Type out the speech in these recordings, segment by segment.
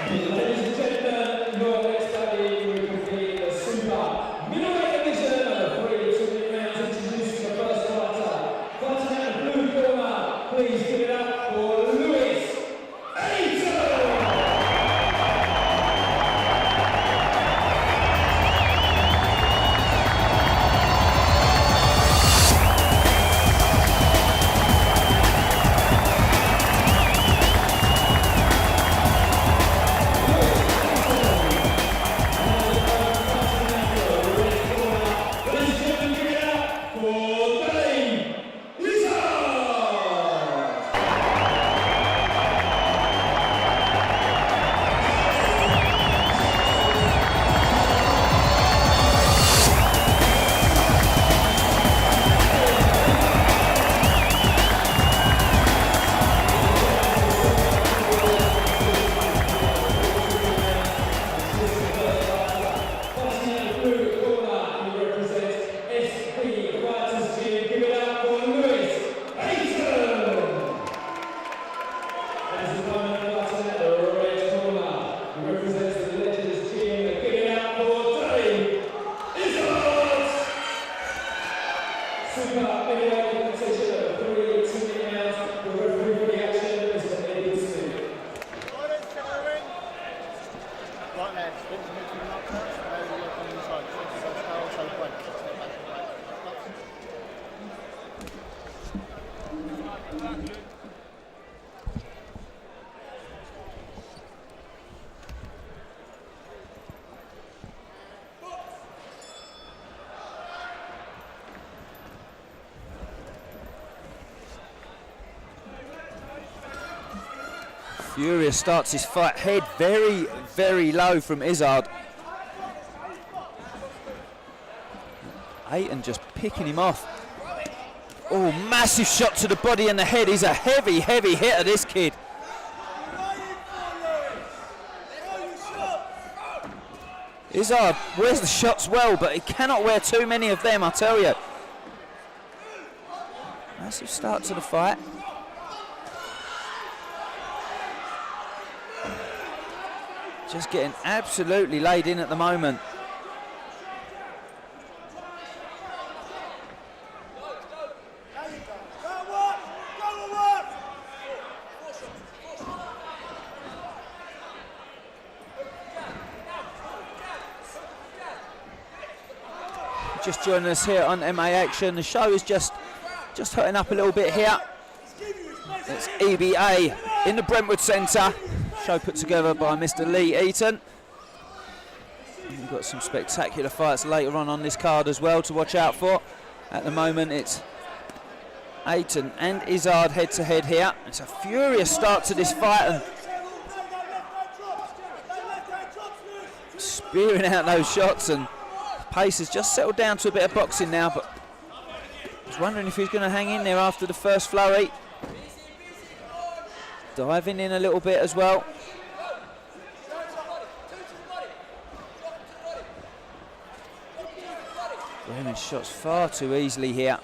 Ladies and gentlemen, your next study will complete the super middleweight division of the 3 rounds. Introducing the first fighter. Fighting out the blue corner, please give it up for AYTON! Furious starts his fight, head very, very low from IZZARD. AYTON just picking him off. Oh, massive shot to the body and the head. He's a heavy, heavy hitter, this kid. IZZARD wears the shots well, but he cannot wear too many of them, I tell you. Massive start to the fight. Just getting absolutely laid in at the moment. Just joining us here on MA Action. The show is just hurting up a little bit here. It's EBA in the Brentwood Centre. Show put together by Mr. Lee Eaton. We've got some spectacular fights later on this card as well to watch out for. At the moment it's AYTON and IZZARD head to head here. It's a furious start to this fight and spearing out those shots, and pace has just settled down to a bit of boxing now, but I was wondering if he's going to hang in there after the first flurry. Diving in a little bit as well. Wearing shots far too easily here.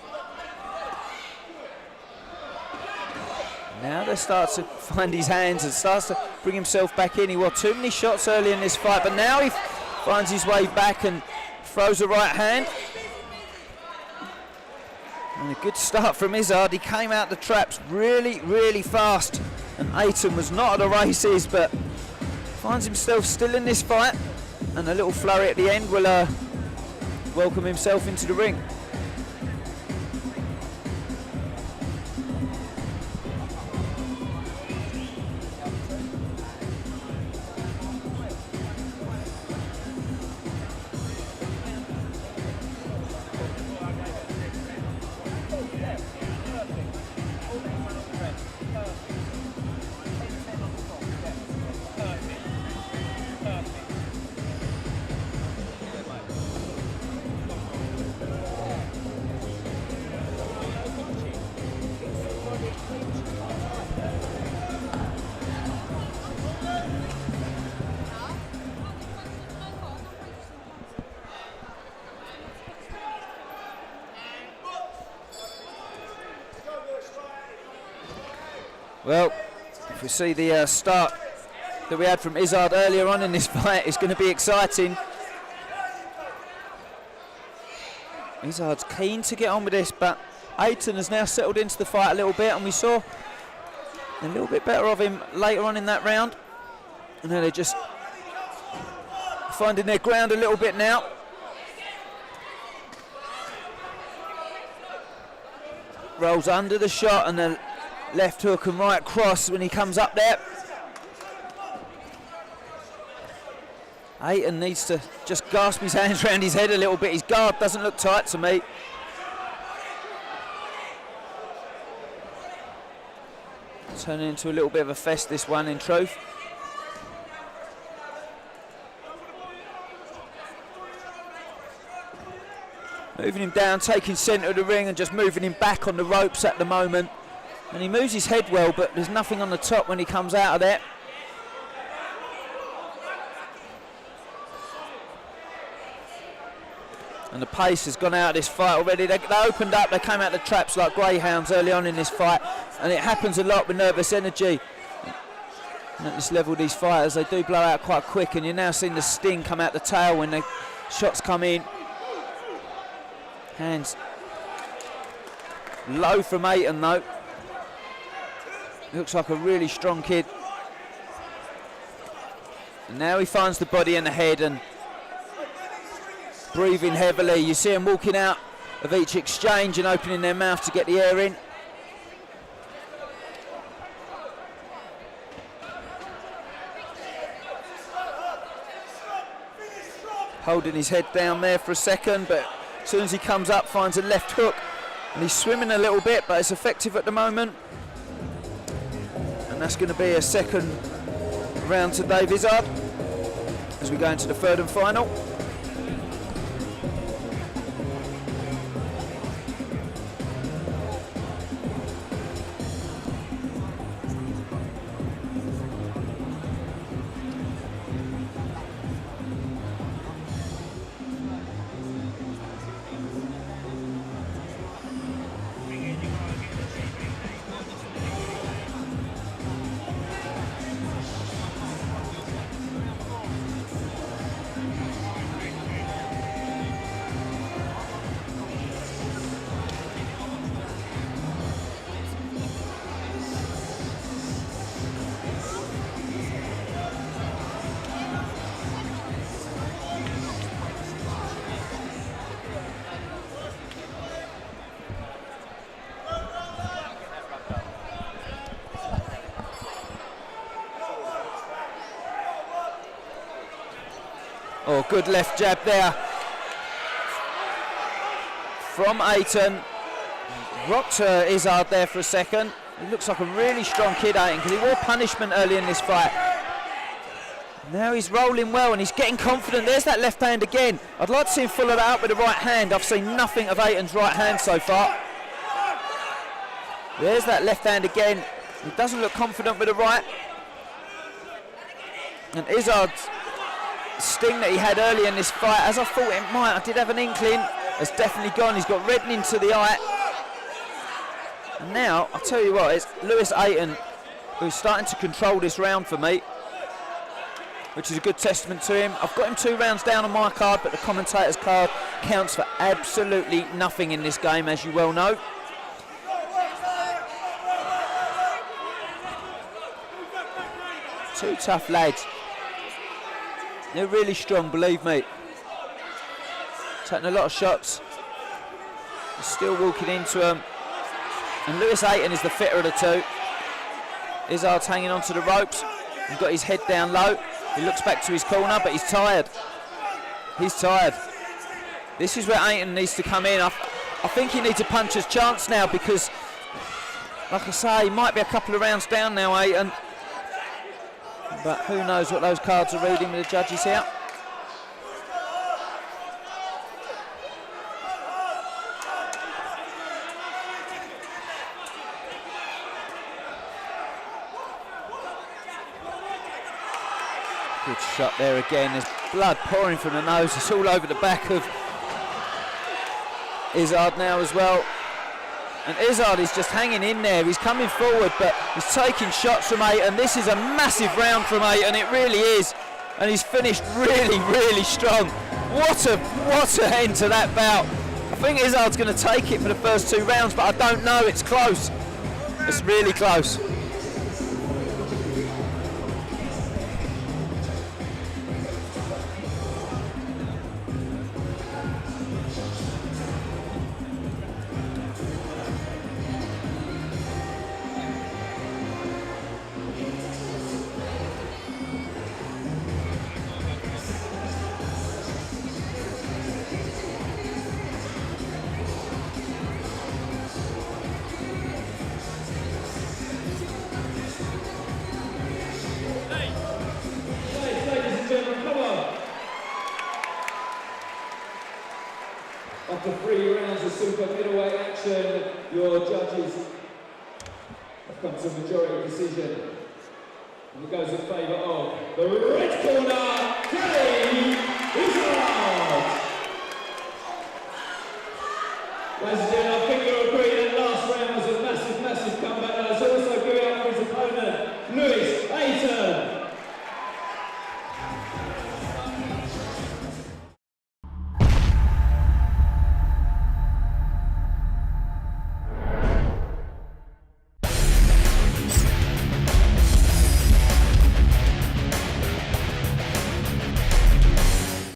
Now they start to find his hands and starts to bring himself back in. He wore too many shots early in this fight, but now he finds his way back and throws a right hand. And a good start from IZZARD. He came out the traps really, really fast. And AYTON was not at the races, but finds himself still in this fight. And a little flurry at the end will welcome himself into the ring. Well, if we see the start that we had from IZZARD earlier on in this fight is going to be exciting. IZZARD's keen to get on with this, but AYTON has now settled into the fight a little bit, and we saw a little bit better of him later on in that round. And then they're just finding their ground a little bit now. Rolls under the shot and the left hook and right cross when he comes up there. AYTON needs to just grasp his hands around his head a little bit. His guard doesn't look tight to me. Turning into a little bit of a fest, this one, in truth. Moving him down, taking centre of the ring and just moving him back on the ropes at the moment. And he moves his head well, but there's nothing on the top when he comes out of there. And the pace has gone out of this fight already. They opened up, they came out the traps like greyhounds early on in this fight. And it happens a lot with nervous energy. And at this level, these fighters, they do blow out quite quick. And you're now seeing the sting come out the tail when the shots come in. Hands low from AYTON though. Looks like a really strong kid. And now he finds the body and the head and breathing heavily. You see him walking out of each exchange and opening their mouth to get the air in. Holding his head down there for a second, but as soon as he comes up, finds a left hook, and he's swimming a little bit, but it's effective at the moment. And that's going to be a second round to Dave IZZARD as we go into the third and final. Oh, good left jab there from AYTON. Rocked IZZARD there for a second. He looks like a really strong kid, AYTON, because he wore punishment early in this fight. Now he's rolling well and he's getting confident. There's that left hand again. I'd like to see him follow that up with the right hand. I've seen nothing of AYTON's right hand so far. There's that left hand again. He doesn't look confident with the right. And IZZARD's sting that he had early in this fight, as I thought it might, I did have an inkling, has definitely gone. He's got reddening to the eye. And now, I'll tell you what, it's Lewis AYTON who's starting to control this round for me, which is a good testament to him. I've got him 2 rounds down on my card, but the commentator's card counts for absolutely nothing in this game, as you well know. Two tough lads. They're really strong, believe me. Taking a lot of shots. Still walking into them. And Lewis AYTON is the fitter of the two. IZZARD's hanging onto the ropes. He's got his head down low. He looks back to his corner, but he's tired. He's tired. This is where AYTON needs to come in. I think he needs a puncher's chance now because, like I say, he might be a couple of rounds down now, AYTON. But who knows what those cards are reading with the judges here. Good shot there again. There's blood pouring from the nose. It's all over the back of IZZARD now as well. And IZZARD is just hanging in there. He's coming forward, but he's taking shots from AYTON. This is a massive round from AYTON, it really is. And he's finished really, really strong. What a end to that bout. I think IZZARD's going to take it for the first 2 rounds, but I don't know. It's close. It's really close. After 3 rounds of super middleweight action, your judges have come to a majority decision. And it goes in favour of the red corner, IZZARD. Ladies and gentlemen,